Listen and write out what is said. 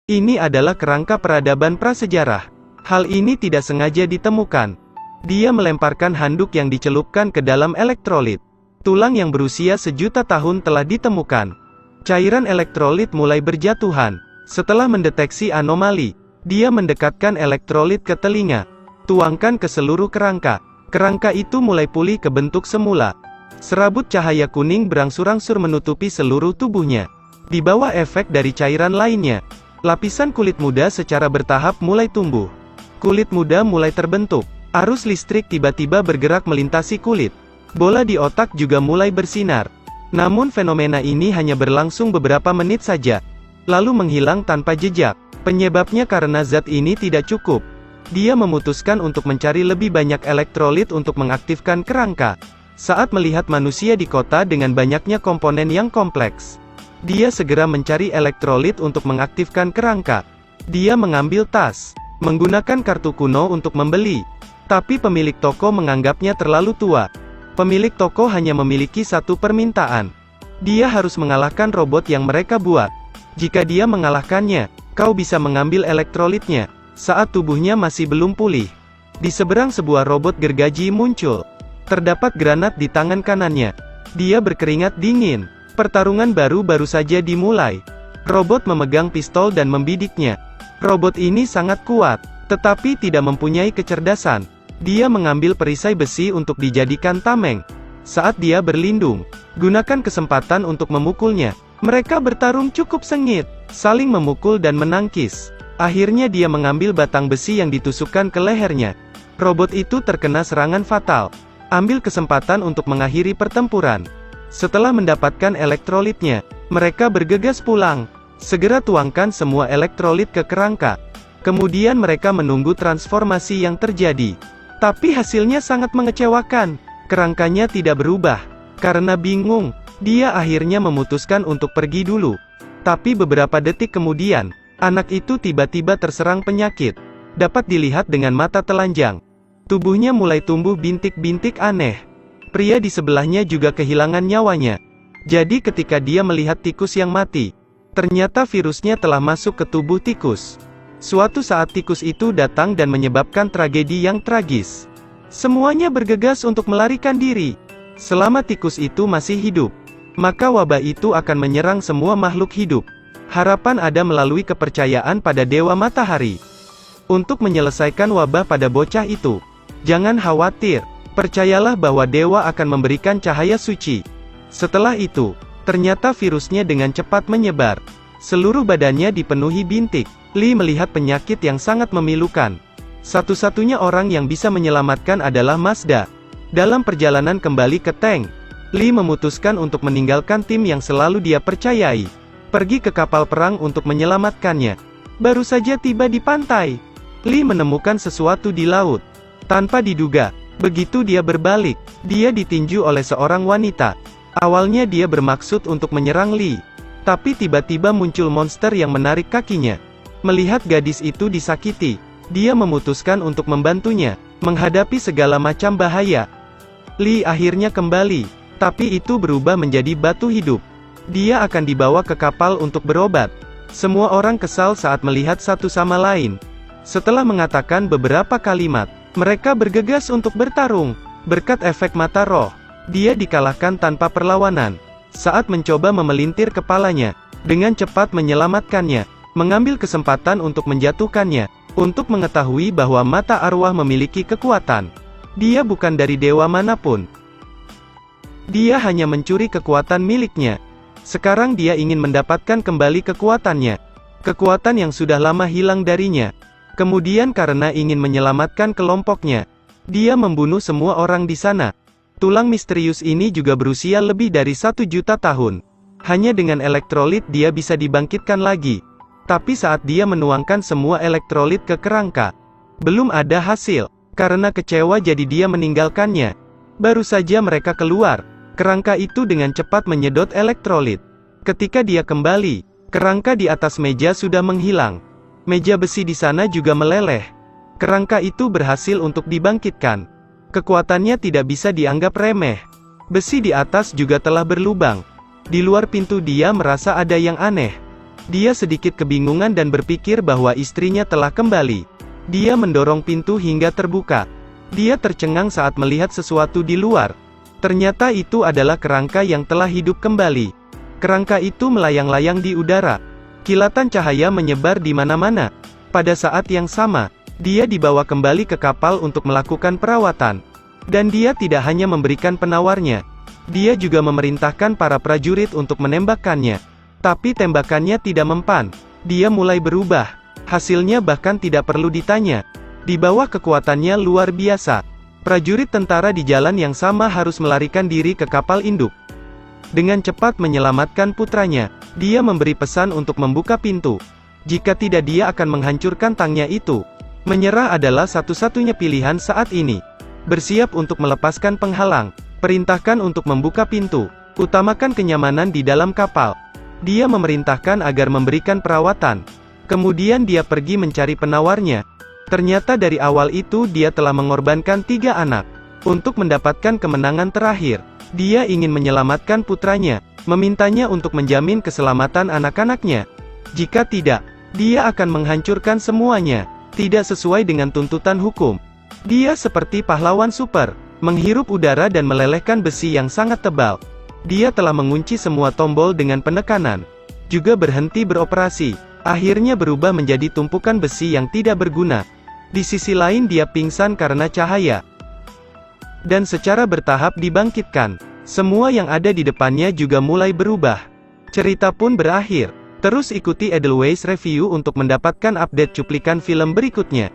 Ini adalah kerangka peradaban prasejarah. Hal ini tidak sengaja ditemukan. Dia melemparkan handuk yang dicelupkan ke dalam elektrolit. Tulang yang berusia sejuta tahun telah ditemukan. Cairan elektrolit mulai berjatuhan. Setelah mendeteksi anomali, dia mendekatkan elektrolit ke telinga. Tuangkan ke seluruh kerangka. Kerangka itu mulai pulih ke bentuk semula. Serabut cahaya kuning berangsur-angsur menutupi seluruh tubuhnya. Di bawah efek dari cairan lainnya, lapisan kulit muda secara bertahap mulai tumbuh. Kulit muda mulai terbentuk. Arus listrik tiba-tiba bergerak melintasi kulit. Bola di otak juga mulai bersinar. Namun fenomena ini hanya berlangsung beberapa menit saja, lalu menghilang tanpa jejak. Penyebabnya karena zat ini tidak cukup. Dia memutuskan untuk mencari lebih banyak elektrolit untuk mengaktifkan kerangka. Saat melihat manusia di kota dengan banyaknya komponen yang kompleks, dia segera mencari elektrolit untuk mengaktifkan kerangka. Dia mengambil tas, menggunakan kartu kuno untuk membeli. Tapi pemilik toko menganggapnya terlalu tua. Pemilik toko hanya memiliki satu permintaan. Dia harus mengalahkan robot yang mereka buat. Jika dia mengalahkannya, kau bisa mengambil elektrolitnya. Saat tubuhnya masih belum pulih, di seberang sebuah robot gergaji muncul. Terdapat granat di tangan kanannya. Dia berkeringat dingin. Pertarungan baru saja dimulai. Robot memegang pistol dan membidiknya. Robot ini sangat kuat, tetapi tidak mempunyai kecerdasan. Dia mengambil perisai besi untuk dijadikan tameng. Saat dia berlindung, gunakan kesempatan untuk memukulnya. Mereka bertarung cukup sengit, saling memukul dan menangkis. Akhirnya dia mengambil batang besi yang ditusukkan ke lehernya. Robot itu terkena serangan fatal. Ambil kesempatan untuk mengakhiri pertempuran. Setelah mendapatkan elektrolitnya, mereka bergegas pulang. Segera tuangkan semua elektrolit ke kerangka. Kemudian mereka menunggu transformasi yang terjadi. Tapi hasilnya sangat mengecewakan. Kerangkanya tidak berubah. Karena bingung, dia akhirnya memutuskan untuk pergi dulu. Tapi beberapa detik kemudian, anak itu tiba-tiba terserang penyakit. Dapat dilihat dengan mata telanjang. Tubuhnya mulai tumbuh bintik-bintik aneh. Pria di sebelahnya juga kehilangan nyawanya. Jadi ketika dia melihat tikus yang mati, ternyata virusnya telah masuk ke tubuh tikus. Suatu saat tikus itu datang dan menyebabkan tragedi yang tragis. Semuanya bergegas untuk melarikan diri. Selama tikus itu masih hidup, maka wabah itu akan menyerang semua makhluk hidup. Harapan ada melalui kepercayaan pada Dewa Matahari. Untuk menyelesaikan wabah pada bocah itu, jangan khawatir. Percayalah bahwa Dewa akan memberikan cahaya suci. Setelah itu, ternyata virusnya dengan cepat menyebar. Seluruh badannya dipenuhi bintik. Lee melihat penyakit yang sangat memilukan. Satu-satunya orang yang bisa menyelamatkan adalah Mazda. Dalam perjalanan kembali ke tank, Lee memutuskan untuk meninggalkan tim yang selalu dia percayai. Pergi ke kapal perang untuk menyelamatkannya. Baru saja tiba di pantai, Lee menemukan sesuatu di laut. Tanpa diduga, begitu dia berbalik, dia ditinju oleh seorang wanita. Awalnya dia bermaksud untuk menyerang Lee, tapi tiba-tiba muncul monster yang menarik kakinya. Melihat gadis itu disakiti, dia memutuskan untuk membantunya menghadapi segala macam bahaya. Lee akhirnya kembali, tapi itu berubah menjadi batu hidup. Dia akan dibawa ke kapal untuk berobat. Semua orang kesal saat melihat satu sama lain. Setelah mengatakan beberapa kalimat, mereka bergegas untuk bertarung. Berkat efek mata roh, dia dikalahkan tanpa perlawanan. Saat mencoba memelintir kepalanya, dengan cepat menyelamatkannya. Mengambil kesempatan untuk menjatuhkannya. Untuk mengetahui bahwa mata arwah memiliki kekuatan. Dia bukan dari dewa manapun. Dia hanya mencuri kekuatan miliknya. Sekarang dia ingin mendapatkan kembali kekuatannya. Kekuatan yang sudah lama hilang darinya. Kemudian karena ingin menyelamatkan kelompoknya, dia membunuh semua orang di sana. Tulang misterius ini juga berusia lebih dari 1 juta tahun. Hanya dengan elektrolit dia bisa dibangkitkan lagi. Tapi saat dia menuangkan semua elektrolit ke kerangka, belum ada hasil. Karena kecewa jadi dia meninggalkannya. Baru saja mereka keluar, kerangka itu dengan cepat menyedot elektrolit. Ketika dia kembali, kerangka di atas meja sudah menghilang. Meja besi di sana juga meleleh. Kerangka itu berhasil untuk dibangkitkan. Kekuatannya tidak bisa dianggap remeh. Besi di atas juga telah berlubang. Di luar pintu dia merasa ada yang aneh. Dia sedikit kebingungan dan berpikir bahwa istrinya telah kembali. Dia mendorong pintu hingga terbuka. Dia tercengang saat melihat sesuatu di luar. Ternyata itu adalah kerangka yang telah hidup kembali. Kerangka itu melayang-layang di udara. Kilatan cahaya menyebar di mana-mana. Pada saat yang sama, dia dibawa kembali ke kapal untuk melakukan perawatan. Dan dia tidak hanya memberikan penawarnya. Dia juga memerintahkan para prajurit untuk menembakkannya. Tapi tembakannya tidak mempan. Dia mulai berubah. Hasilnya bahkan tidak perlu ditanya. Di bawah kekuatannya luar biasa. Prajurit tentara di jalan yang sama harus melarikan diri ke kapal induk. Dengan cepat menyelamatkan putranya, dia memberi pesan untuk membuka pintu. Jika tidak dia akan menghancurkan tangnya itu. Menyerah adalah satu-satunya pilihan saat ini. Bersiap untuk melepaskan penghalang. Perintahkan untuk membuka pintu. Utamakan kenyamanan di dalam kapal. Dia memerintahkan agar memberikan perawatan. Kemudian dia pergi mencari penawarnya. Ternyata dari awal itu dia telah mengorbankan 3 anak. Untuk mendapatkan kemenangan terakhir, dia ingin menyelamatkan putranya, memintanya untuk menjamin keselamatan anak-anaknya. Jika tidak, dia akan menghancurkan semuanya, tidak sesuai dengan tuntutan hukum. Dia seperti pahlawan super, menghirup udara dan melelehkan besi yang sangat tebal. Dia telah mengunci semua tombol dengan penekanan, juga berhenti beroperasi, akhirnya berubah menjadi tumpukan besi yang tidak berguna. Di sisi lain dia pingsan karena cahaya. Dan secara bertahap dibangkitkan. Semua yang ada di depannya juga mulai berubah. Cerita pun berakhir. Terus ikuti Edelweiss Review untuk mendapatkan update cuplikan film berikutnya.